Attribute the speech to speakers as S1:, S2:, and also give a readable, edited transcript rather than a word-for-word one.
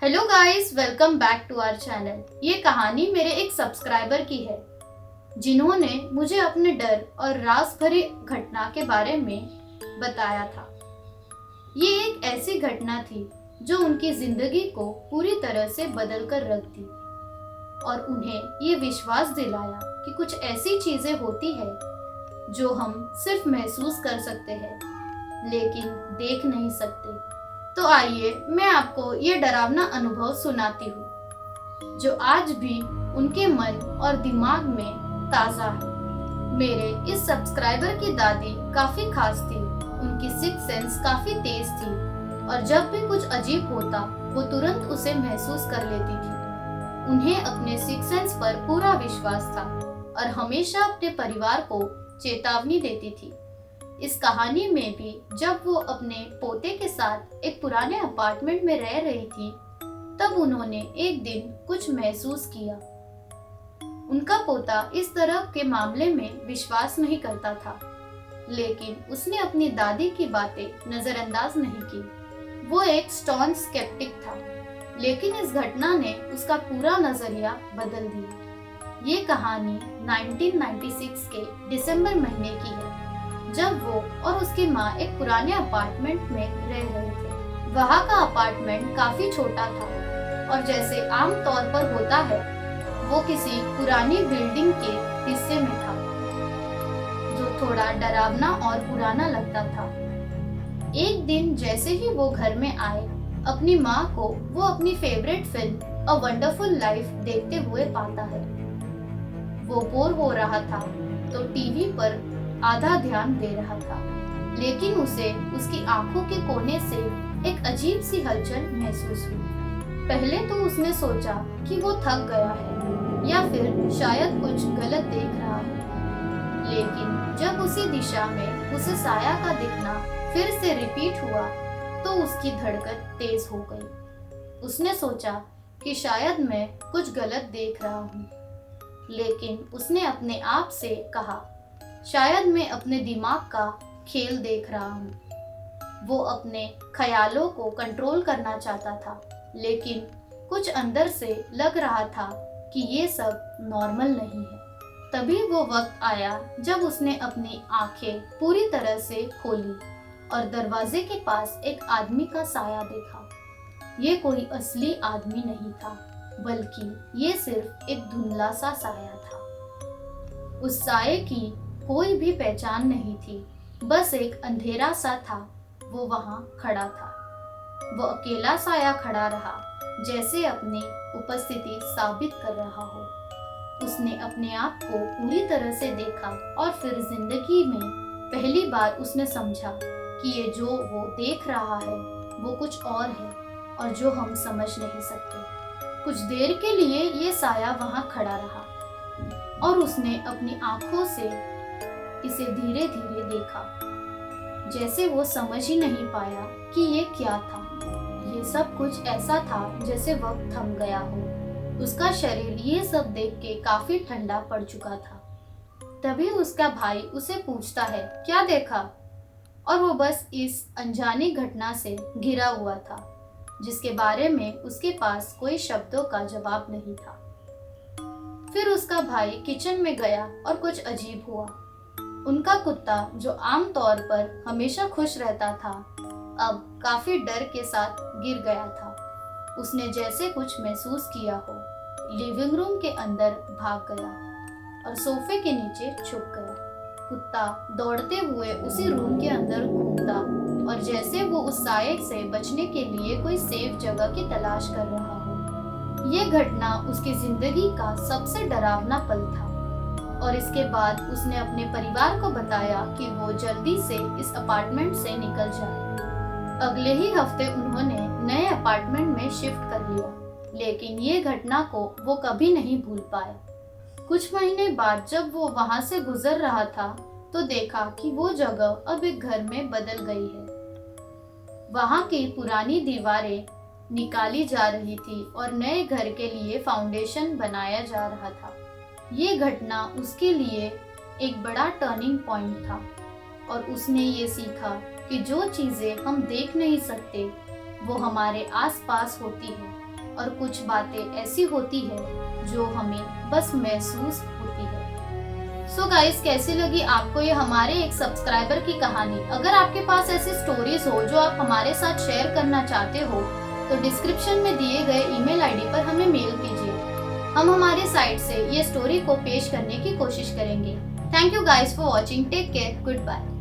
S1: Hello guys, welcome back to our channel. ये कहानी मेरे एक सब्सक्राइबर की है जिन्होंने मुझे अपने डर और राज भरी घटना के बारे में बताया था। ये एक ऐसी घटना थी जो उनकी जिंदगी को पूरी तरह से बदल कर रख दी और उन्हें ये विश्वास दिलाया कि कुछ ऐसी चीजें होती है जो हम सिर्फ महसूस कर सकते हैं लेकिन देख नहीं सकते। तो आइए मैं आपको ये डरावना अनुभव सुनाती हूँ जो आज भी उनके मन और दिमाग में ताज़ा है। मेरे इस सब्सक्राइबर की दादी काफ़ी खास थी। उनकी सिक्स सेंस काफ़ी तेज थी और जब भी कुछ अजीब होता वो तुरंत उसे महसूस कर लेती थी। उन्हें अपने सिक्स सेंस पर पूरा विश्वास था और हमेशा अपने परिवार को चेतावनी देती थी। इस कहानी में भी जब वो अपने पोते के साथ एक पुराने अपार्टमेंट में रह रही थी तब उन्होंने एक दिन कुछ महसूस किया। उनका पोता इस तरह के मामले में विश्वास नहीं करता था लेकिन उसने अपनी दादी की बातें नजरअंदाज नहीं की। वो एक स्टॉन स्केप्टिक था लेकिन इस घटना ने उसका पूरा नजरिया बदल दिया। ये कहानी 1996 के दिसंबर महीने की है जब वो और उसकी माँ एक पुराने अपार्टमेंट में रह रहे थे। वहाँ का अपार्टमेंट काफी छोटा था और जैसे आम तौर पर होता है वो किसी पुरानी बिल्डिंग के हिस्से में था जो थोड़ा डरावना और पुराना लगता था। एक दिन जैसे ही वो घर में आए अपनी माँ को वो अपनी favourite film a wonderful life देखते हुए पाता है। वो बोर हो रहा था तो टीवी पर आधा ध्यान दे रहा था लेकिन उसे उसकी आंखों के कोने से एक अजीब सी हलचल महसूस हुई। पहले तो उसने सोचा कि वो थक गया है या फिर शायद कुछ गलत देख रहा है, लेकिन जब उसी दिशा में उसे साया का दिखना फिर से रिपीट हुआ तो उसकी धड़कन तेज हो गई। उसने सोचा कि शायद मैं कुछ गलत देख रहा हूँ, लेकिन उसने अपने आप से कहा शायद मैं अपने दिमाग का खेल देख रहा हूँ। वो अपने ख्यालों को कंट्रोल करना चाहता था लेकिन कुछ अंदर से लग रहा था कि ये सब नॉर्मल नहीं है। तभी वो वक्त आया जब उसने अपनी आंखें पूरी तरह से खोली और दरवाजे के पास एक आदमी का साया देखा। ये कोई असली आदमी नहीं था बल्कि ये सिर्फ एक धुंधला सा साया था। उस साये की कोई भी पहचान नहीं थी, बस एक अंधेरा सा था। वो वहां खड़ा था। वो अकेला साया खड़ा रहा जैसे अपनी उपस्थिति साबित कर रहा हो। उसने अपने आप को पूरी तरह से देखा और फिर जिंदगी में पहली बार उसने समझा कि ये जो वो देख रहा है वो कुछ और है और जो हम समझ नहीं सकते। कुछ देर के लिए ये साया वहां खड़ा रहा और उसने अपनी आंखों से इसे धीरे धीरे देखा जैसे वो समझ ही नहीं पाया कि ये क्या था। ये सब कुछ ऐसा था जैसे वक्त थम गया हो। उसका शरीर ये सब देख के काफी ठंडा पड़ चुका था। तभी उसका भाई उसे पूछता है क्या देखा, और वो बस इस अनजानी घटना से घिरा हुआ था जिसके बारे में उसके पास कोई शब्दों का जवाब नहीं था। फिर उसका भाई किचन में गया और कुछ अजीब हुआ। उनका कुत्ता जो आम तौर पर हमेशा खुश रहता था अब काफी डर के साथ गिर गया था। उसने जैसे कुछ महसूस किया हो लिविंग रूम के अंदर भाग गया और सोफे के नीचे छुप गया। कुत्ता दौड़ते हुए उसी रूम के अंदर घूमता और जैसे वो उस साये से बचने के लिए कोई सेफ जगह की तलाश कर रहा हो। ये घटना उसकी जिंदगी का सबसे डरावना पल था और इसके बाद उसने अपने परिवार को बताया कि वो जल्दी से इस अपार्टमेंट से निकल जाए। अगले ही हफ्ते उन्होंने नए अपार्टमेंट में शिफ्ट कर लिया लेकिन ये घटना को वो कभी नहीं भूल पाया। कुछ महीने बाद जब वो वहां से गुजर रहा था तो देखा कि वो जगह अब एक घर में बदल गई है। वहां की पुरानी दीवारें निकाली जा रही थी और नए घर के लिए फाउंडेशन बनाया जा रहा था। ये घटना उसके लिए एक बड़ा टर्निंग पॉइंट था और उसने ये सीखा कि जो चीजें हम देख नहीं सकते वो हमारे आसपास होती है और कुछ बातें ऐसी होती है जो हमें बस महसूस होती है। सो गाइस, कैसी लगी आपको ये हमारे एक सब्सक्राइबर की कहानी? अगर आपके पास ऐसी स्टोरीज हो जो आप हमारे साथ शेयर करना चाहते हो तो डिस्क्रिप्शन में दिए गए ईमेल आईडी पर हमें मेल कीजिए। हम हमारी साइट से ये स्टोरी को पेश करने की कोशिश करेंगे। Thank you guys for watching. Take care. Good bye.